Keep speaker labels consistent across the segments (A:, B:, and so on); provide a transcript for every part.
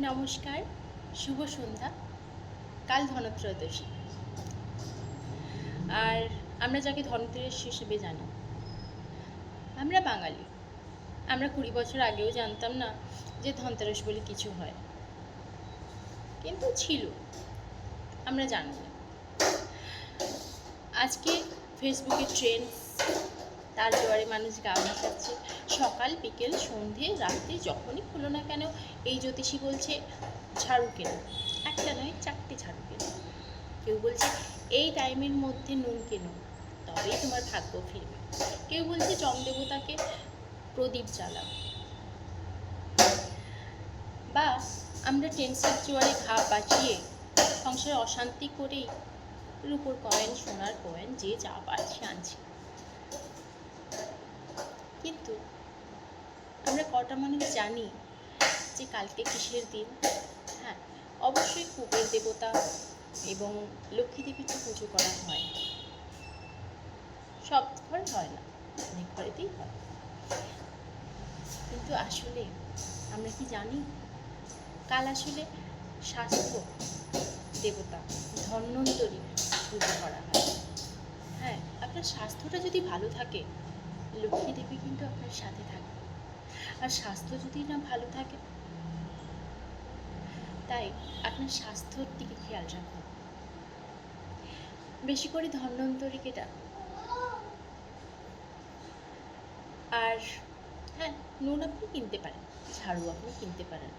A: নমস্কার, শুভ সন্ধ্যা। কাল ধনত্রয়োদশী, আর আমরা যাকে ধনতেরাস হিসেবে জানি। আমরা বাঙালি, আমরা 20 বছর আগেও জানতাম না যে ধনতেরাস বলে কিছু হয়, কিন্তু ছিল, আমরা জানি না। আজকে ফেসবুকে ট্রেন্ডস, তার জোয়ারে মানুষ গা ভাসাচ্ছে। সকাল বিকেল সন্ধে রাত্রে যখনই খুলো না কেন এই জ্যোতিষী বলছে ঝাড়ু কেন, একটা নয় 4টে ঝাড়ু কেন। কেউ বলছে এই টাইমের মধ্যে নুন কেন, তবেই তোমার ভাগ্য ফিরবে। কেউ বলছে যমদেবতাকে প্রদীপ জ্বালাও। বা আমরা টেন্সের জোয়ারে ঘা বাঁচিয়ে সংসারে অশান্তি করেই রূপোর কয়েন, সোনার কয়েন, যে যা পারছে আনছি। কিন্তু আমরা কটা মানুষ জানি যে কালকে কিসের দিন? হ্যাঁ, অবশ্যই কুবের দেবতা এবং লক্ষ্মী দেবীকে পুজো করা হয়। সব ঘরে হয় না, অনেক ঘরেতেই হয়। কিন্তু আসলে আমরা কি জানি কাল আসলে স্বাস্থ্য দেবতা ধন্বন্তরী পুজো করা হয়। হ্যাঁ, আপনার স্বাস্থ্যটা যদি ভালো থাকে লক্ষ্মী দেবী কিন্তু আপনার সাথে থাকবে। আর স্বাস্থ্য যদি না ভালো থাকে, তাই আপনার স্বাস্থ্যর দিকে খেয়াল রাখুন, বেশি করে ধন্বন্তরীকে ডাকুন। আর হ্যাঁ, নুন আপনি কিনতে পারেন, ঝাড়ু আপনি কিনতে পারেন,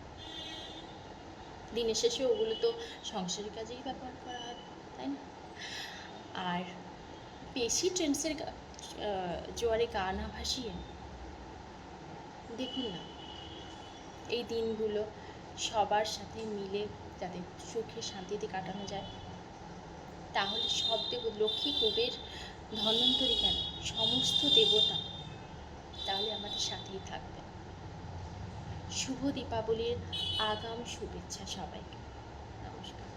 A: দিনের শেষে ওগুলো তো সংসারের কাজেই ব্যবহার করা হয়, তাই না? আর বেশি ট্রেন্ডসের জোয়ারে গা না ভাসিয়ে দেখুন না এই দিনগুলো সবার সাথে মিলে যাতে সুখে শান্তিতে কাটানো যায়। তাহলে সব লক্ষ্মী, কুবের, ধন্বন্তরী কেন, সমস্ত দেবতা তাহলে আমাদের সাথেই থাকবে। শুভ দীপাবলির আগাম শুভেচ্ছা সবাইকে। নমস্কার।